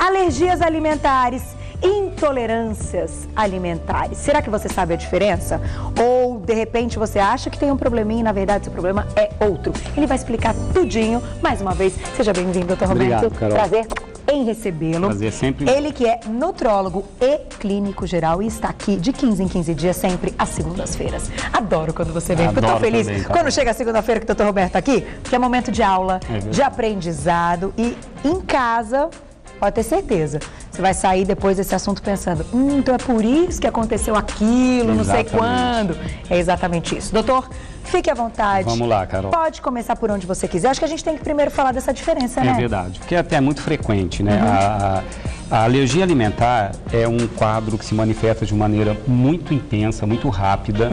Alergias alimentares, intolerâncias alimentares. Será que você sabe a diferença? Ou, de repente, você acha que tem um probleminha e, na verdade, seu problema é outro? Ele vai explicar tudinho. Mais uma vez, seja bem-vindo, doutor Roberto. Obrigado, Carol. Prazer em recebê-lo. Prazer sempre. Ele que é nutrólogo e clínico geral e está aqui de 15 em 15 dias, sempre às segundas-feiras. Adoro quando você vem, porque eu tô feliz também, quando chega a segunda-feira que o doutor Roberto está aqui, porque é momento de aula, de aprendizado e em casa, pode ter certeza, você vai sair depois desse assunto pensando, então é por isso que aconteceu aquilo, não sei quando. É exatamente isso. Doutor, fique à vontade. Vamos lá, Carol. Pode começar por onde você quiser. Acho que a gente tem que primeiro falar dessa diferença, né? É verdade, porque até é muito frequente, né? A alergia alimentar é um quadro que se manifesta de maneira muito intensa, muito rápida.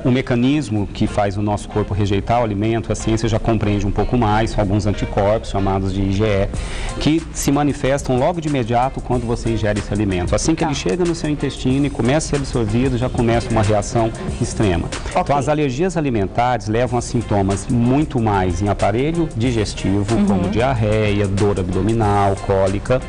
O mecanismo que faz o nosso corpo rejeitar o alimento, a ciência já compreende um pouco mais, são alguns anticorpos chamados de IgE, que se manifestam logo de imediato quando você ingere esse alimento. Assim que ele chega no seu intestino e começa a ser absorvido, já começa uma reação extrema. Então, as alergias alimentares levam a sintomas muito mais em aparelho digestivo, como diarreia, dor abdominal, cólica.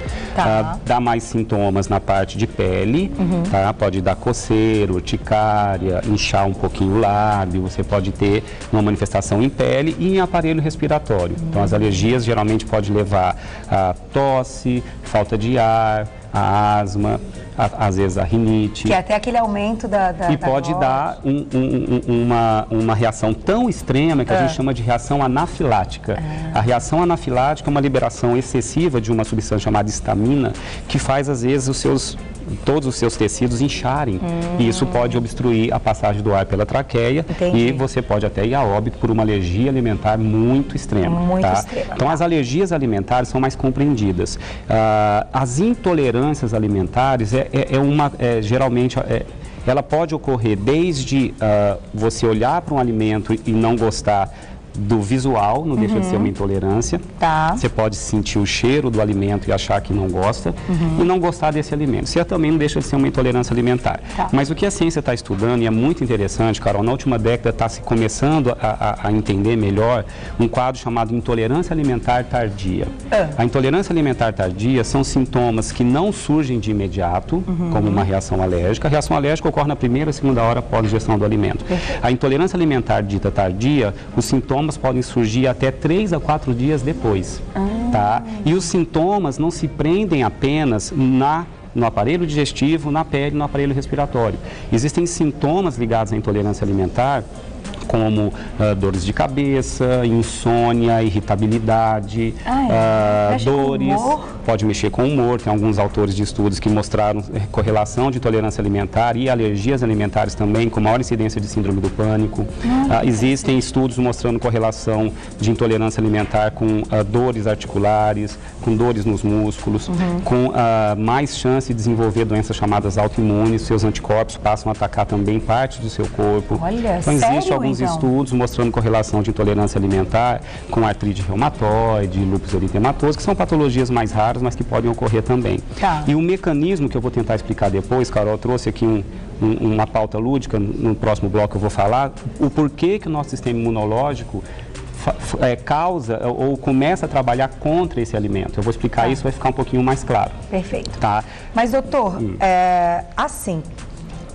Dá mais sintomas na parte de pele, tá? Pode dar coceira, urticária, inchar um pouquinho o lábio, você pode ter uma manifestação em pele e em aparelho respiratório. Então, as alergias geralmente podem levar a tosse, falta de ar, a asma, às vezes a rinite. Que é até aquele aumento da E pode dar uma reação tão extrema que a gente chama de reação anafilática. A reação anafilática é uma liberação excessiva de uma substância chamada histamina, que faz, às vezes, todos os seus tecidos incharem. E isso pode obstruir a passagem do ar pela traqueia. E você pode até ir a óbito por uma alergia alimentar muito extrema. Então, as alergias alimentares são mais compreendidas. As intolerâncias alimentares geralmente ela pode ocorrer desde você olhar para um alimento e não gostar do visual, não deixa de ser uma intolerância. Você pode sentir o cheiro do alimento e achar que não gosta e não gostar desse alimento. Isso também não deixa de ser uma intolerância alimentar. Mas o que a ciência está estudando, e é muito interessante, Carol, na última década está se começando a entender melhor um quadro chamado intolerância alimentar tardia. A intolerância alimentar tardia são sintomas que não surgem de imediato, como uma reação alérgica. A reação alérgica ocorre na primeira ou segunda hora após a ingestão do alimento. A intolerância alimentar dita tardia, os sintomas podem surgir até 3 a 4 dias depois, tá? E os sintomas não se prendem apenas no aparelho digestivo, na pele, no aparelho respiratório. Existem sintomas ligados à intolerância alimentar, como dores de cabeça, insônia, irritabilidade, dores, pode mexer com o humor. Tem alguns autores de estudos que mostraram correlação de intolerância alimentar e alergias alimentares também, com maior incidência de síndrome do pânico. Existem estudos mostrando correlação de intolerância alimentar com dores articulares, com dores nos músculos, com mais chance de desenvolver doenças chamadas autoimunes. Seus anticorpos passam a atacar também partes do seu corpo. Então, existe alguns estudos mostrando correlação de intolerância alimentar com artrite reumatoide, lúpus eritematoso, que são patologias mais raras, mas que podem ocorrer também. E o mecanismo que eu vou tentar explicar depois, Carol, trouxe aqui uma pauta lúdica, no próximo bloco eu vou falar, o porquê que o nosso sistema imunológico causa ou começa a trabalhar contra esse alimento. Eu vou explicar isso, vai ficar um pouquinho mais claro. Perfeito. Mas, doutor, assim,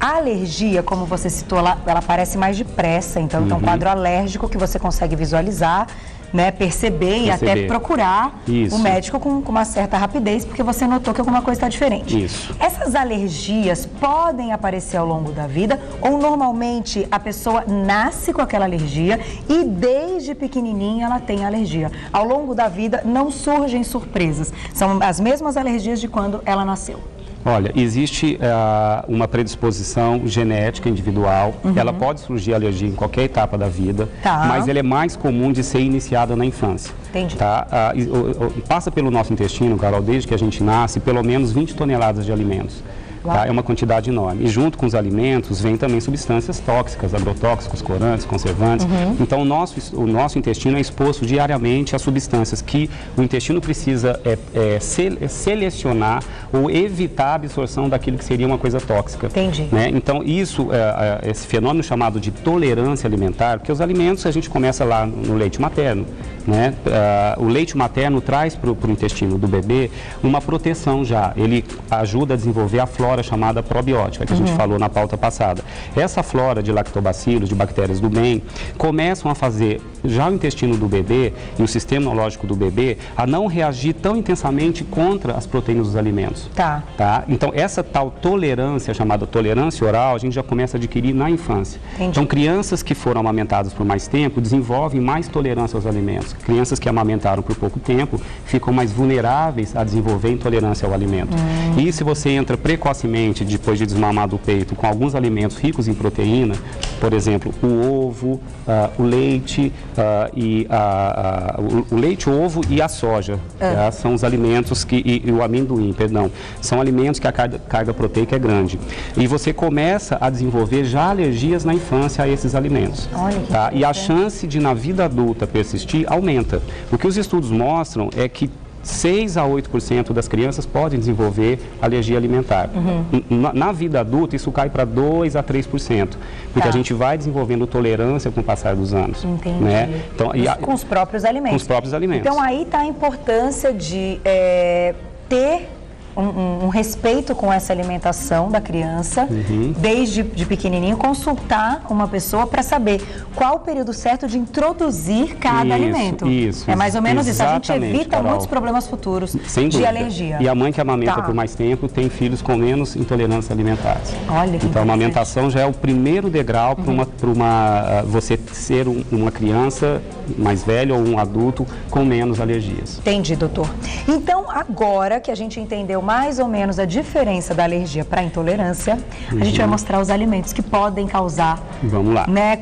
a alergia, como você citou lá, ela aparece mais depressa, então é um quadro alérgico que você consegue visualizar, né, perceber e até procurar o médico com uma certa rapidez, porque você notou que alguma coisa está diferente. Essas alergias podem aparecer ao longo da vida ou normalmente a pessoa nasce com aquela alergia e desde pequenininha ela tem alergia. Ao longo da vida não surgem surpresas, são as mesmas alergias de quando ela nasceu. Olha, existe uma predisposição genética individual, ela pode surgir alergia em qualquer etapa da vida, mas ela é mais comum de ser iniciada na infância. Passa pelo nosso intestino, Carol, desde que a gente nasce, pelo menos 20 toneladas de alimentos. Tá? É uma quantidade enorme. E junto com os alimentos vem também substâncias tóxicas, agrotóxicos, corantes, conservantes. Então o nosso intestino é exposto diariamente a substâncias que o intestino precisa selecionar ou evitar a absorção daquilo que seria uma coisa tóxica. Entendi. Né? Então esse fenômeno chamado de tolerância alimentar, porque os alimentos a gente começa lá no leite materno. Né? O leite materno traz para o intestino do bebê uma proteção já. Ele ajuda a desenvolver a flora chamada probiótica, que a gente falou na pauta passada. Essa flora de lactobacilos, de bactérias do bem, começam a fazer já o intestino do bebê e o sistema imunológico do bebê a não reagir tão intensamente contra as proteínas dos alimentos. Tá. Então, essa tal tolerância, chamada tolerância oral, a gente já começa a adquirir na infância. Entendi. Então, crianças que foram amamentadas por mais tempo desenvolvem mais tolerância aos alimentos. Crianças que amamentaram por pouco tempo ficam mais vulneráveis a desenvolver intolerância ao alimento. E se você entra precocemente, depois de desmamar do peito, com alguns alimentos ricos em proteína, por exemplo, o ovo, o leite, o leite, o ovo e a soja, tá? São os alimentos e o amendoim, perdão, são alimentos que a carga proteica é grande. E você começa a desenvolver já alergias na infância a esses alimentos. Olha que tá? E a chance de na vida adulta persistir aumenta. O que os estudos mostram é que 6 a 8% das crianças podem desenvolver alergia alimentar. Na vida adulta, isso cai para 2 a 3%, porque a gente vai desenvolvendo tolerância com o passar dos anos. Entendi. Né? Então, com os próprios alimentos. Com os próprios alimentos. Então, aí está a importância de ter um respeito com essa alimentação da criança, desde de pequenininho, consultar uma pessoa para saber qual o período certo de introduzir cada alimento. Isso. É mais ou menos isso. A gente evita Carol, muitos problemas futuros sem de dúvida. alergia. E a mãe que amamenta por mais tempo tem filhos com menos intolerância alimentar. Olha que então, a amamentação já é o primeiro degrau para você ser uma criança mais velha ou um adulto com menos alergias. Entendi, doutor. Então, agora que a gente entendeu mais ou menos a diferença da alergia para a intolerância, a gente vai mostrar os alimentos que podem causar. Vamos lá. Né,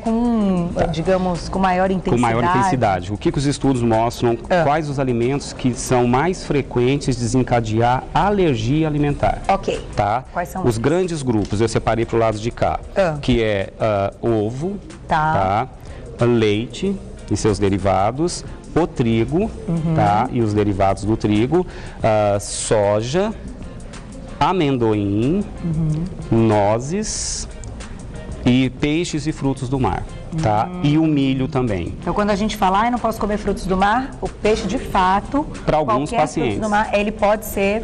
digamos, com maior intensidade. Com maior intensidade. O que os estudos mostram? Quais os alimentos que são mais frequentes de desencadear alergia alimentar? Ok. Tá? Quais são os grandes grupos, eu separei para o lado de cá, que é ovo, tá? Leite e seus derivados, o trigo, tá? E os derivados do trigo, soja, amendoim, nozes e peixes e frutos do mar, tá? E o milho também. Então, quando a gente fala, eu não posso comer frutos do mar, o peixe, de fato, para alguns pacientes, frutos do mar, ele pode ser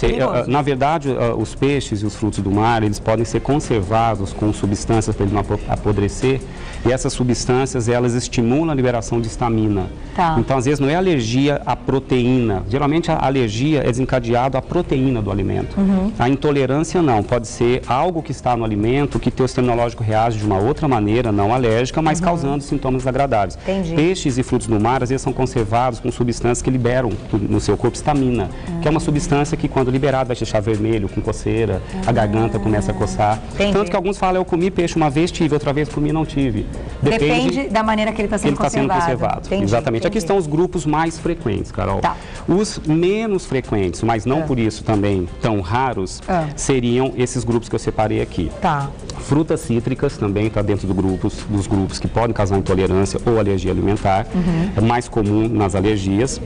perigoso. Na verdade, os peixes e os frutos do mar, eles podem ser conservados com substâncias para ele não apodrecer, e essas substâncias, elas estimulam a liberação de histamina. Tá. Então, às vezes, não é alergia à proteína. Geralmente, a alergia é desencadeada à proteína do alimento. A intolerância, não. Pode ser algo que está no alimento, que teu sistema imunológico reage de uma outra maneira, não alérgica, mas causando sintomas desagradáveis. Entendi. Peixes e frutos do mar, às vezes, são conservados com substâncias que liberam no seu corpo histamina, que é uma substância que, quando liberada, vai deixar vermelho, com coceira, a garganta começa a coçar. Entendi. Tanto que alguns falam, eu comi peixe uma vez, tive, outra vez comi, não tive. Depende da maneira que ele está sendo conservado. Entendi, exatamente. Aqui estão os grupos mais frequentes, Carol. Tá. Os menos frequentes, mas não por isso também tão raros, seriam esses grupos que eu separei aqui. Tá. Frutas cítricas também está dentro dos grupos que podem causar intolerância ou alergia alimentar. É mais comum nas alergias.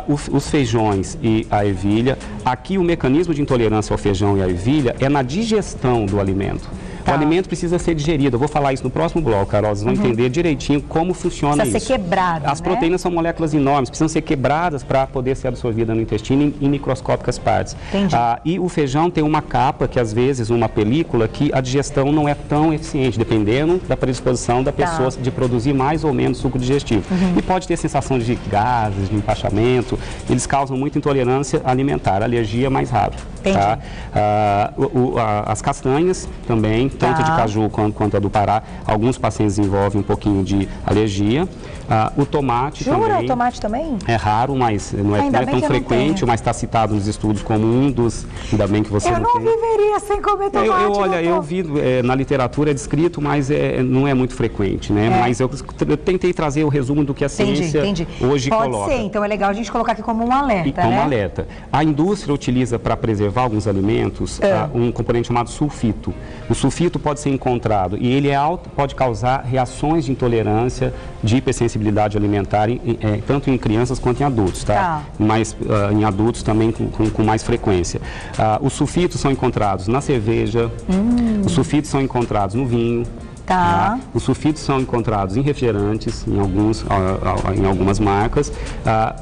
Os feijões e a ervilha. Aqui o mecanismo de intolerância ao feijão e à ervilha é na digestão do alimento. O alimento precisa ser digerido. Eu vou falar isso no próximo bloco, Carol. Vocês vão entender direitinho como funciona isso. Precisa ser quebrado, As proteínas são moléculas enormes, precisam ser quebradas para poder ser absorvida no intestino em microscópicas partes. Entendi. E o feijão tem uma capa, que às vezes, uma película, que a digestão não é tão eficiente, dependendo da predisposição da pessoa de produzir mais ou menos suco digestivo. E pode ter sensação de gases, de empachamento. Eles causam muita intolerância alimentar. Alergia é mais raro. Entendi. Tá? As castanhas também, tanto de caju quanto a do Pará, alguns pacientes desenvolvem um pouquinho de alergia. O tomate também. Jura? O tomate também? É raro, mas não é tão frequente, mas está citado nos estudos como um dos... Ainda bem que você não tem. Eu não viveria sem comer tomate. Eu vi na literatura, é descrito, mas não é muito frequente, né? Mas eu tentei trazer o resumo do que a ciência hoje coloca. Pode ser, então é legal a gente colocar aqui como um alerta, como alerta. A indústria utiliza para preservar observar alguns alimentos um componente chamado sulfito. O sulfito pode ser encontrado e ele é alto, pode causar reações de intolerância, de hipersensibilidade alimentar, tanto em crianças quanto em adultos, tá? Mas em adultos também com mais frequência. Os sulfitos são encontrados na cerveja, os sulfitos são encontrados no vinho. Os sulfitos são encontrados em refrigerantes, em algumas marcas,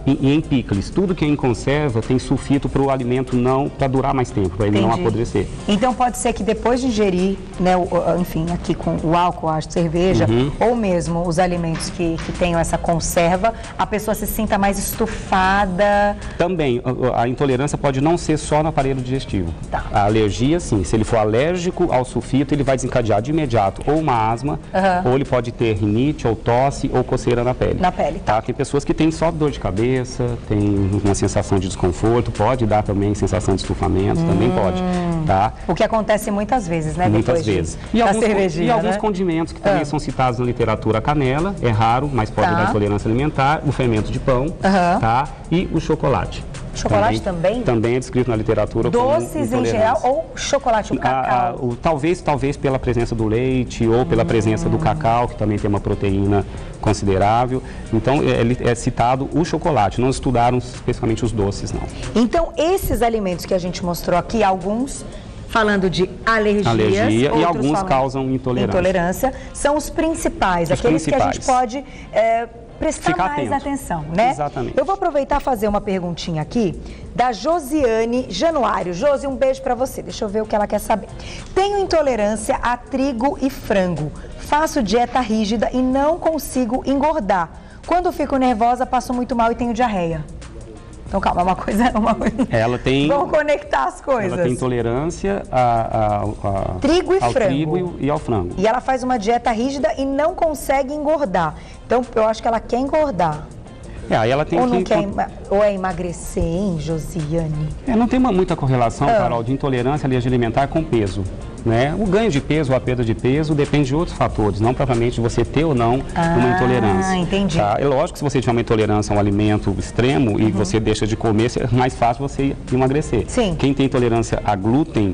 e em picles. Tudo que é em conserva tem sulfito para o alimento para durar mais tempo, para ele não apodrecer. Então pode ser que depois de ingerir, né, enfim, aqui com o álcool, a cerveja, ou mesmo os alimentos que tenham essa conserva, a pessoa se sinta mais estufada. Também, a intolerância pode não ser só no aparelho digestivo. A alergia, sim. Se ele for alérgico ao sulfito, ele vai desencadear de imediato ou uma asma, ou ele pode ter rinite, ou tosse, ou coceira na pele. Tem pessoas que têm só dor de cabeça, tem uma sensação de desconforto, pode dar também sensação de estufamento, também pode. O que acontece muitas vezes, né? Muitas vezes. E alguns condimentos que também são citados na literatura, a canela, é raro, mas pode dar intolerância alimentar, o fermento de pão, e o chocolate. Chocolate também? Também é descrito na literatura doces em geral ou chocolate, o cacau? Talvez pela presença do leite ou pela presença do cacau, que também tem uma proteína considerável. Então, é citado o chocolate, não estudaram especificamente os doces, não. Então, esses alimentos que a gente mostrou aqui, alguns falando de alergia e alguns causam intolerância, são os principais, aqueles que a gente pode prestar mais atenção, né? Exatamente. Eu vou aproveitar e fazer uma perguntinha aqui da Josiane Januário. Josi, um beijo pra você. Deixa eu ver o que ela quer saber. Tenho intolerância a trigo e frango. Faço dieta rígida e não consigo engordar. Quando fico nervosa, passo muito mal e tenho diarreia. Então, calma, uma coisa... Ela tem... Vamos conectar as coisas. Ela tem intolerância trigo e ao frango. trigo e ao frango. E ela faz uma dieta rígida e não consegue engordar. Então, eu acho que ela quer engordar. Aí ela tem ou é emagrecer, hein, Josiane? Não tem muita correlação, Carol, de intolerância à alergia alimentar com peso. Né? O ganho de peso ou a perda de peso depende de outros fatores, não propriamente de você ter ou não uma intolerância. Entendi. É lógico que se você tiver uma intolerância a um alimento extremo e você deixa de comer, é mais fácil você emagrecer. Sim. Quem tem intolerância a glúten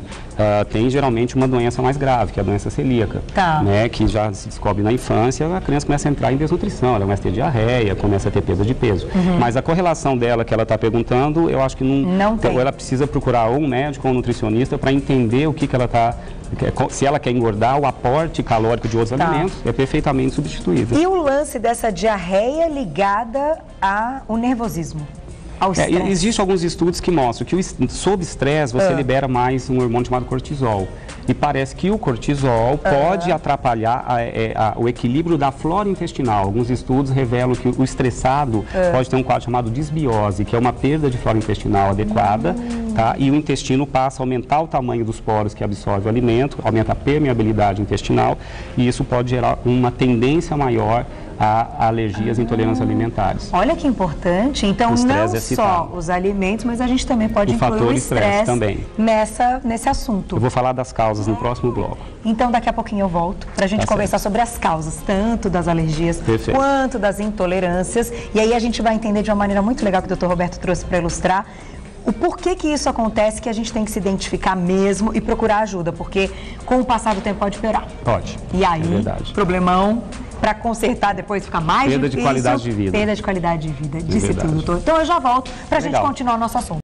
tem geralmente uma doença mais grave, que é a doença celíaca, né? Que já se descobre na infância, a criança começa a entrar em desnutrição, ela começa a ter diarreia, começa a ter perda de peso. Mas a correlação dela que ela está perguntando, eu acho que não tem. Ou ela precisa procurar ou um médico ou um nutricionista para entender o que ela está... Se ela quer engordar, o aporte calórico de outros alimentos é perfeitamente substituível. E o lance dessa diarreia ligada ao nervosismo? Existem alguns estudos que mostram que sob estresse você libera mais um hormônio chamado cortisol. E parece que o cortisol pode atrapalhar o equilíbrio da flora intestinal. Alguns estudos revelam que o estressado pode ter um quadro chamado disbiose, que é uma perda de flora intestinal adequada, e o intestino passa a aumentar o tamanho dos poros que absorvem o alimento, aumenta a permeabilidade intestinal, e isso pode gerar uma tendência maior a alergias e intolerâncias alimentares. Olha que importante. Então, não só os alimentos, mas a gente também pode incluir o estresse também nesse assunto. Eu vou falar das causas no próximo bloco. Então, daqui a pouquinho eu volto para a gente conversar sobre as causas, tanto das alergias quanto das intolerâncias. E aí a gente vai entender de uma maneira muito legal que o Dr. Roberto trouxe para ilustrar o porquê que isso acontece, que a gente tem que se identificar mesmo e procurar ajuda, porque com o passar do tempo pode piorar. Pode. E aí, problemão para consertar depois fica mais difícil. Perda de qualidade de vida. Perda de qualidade de vida, disse tudo, doutor. Então eu já volto para a gente continuar o nosso assunto.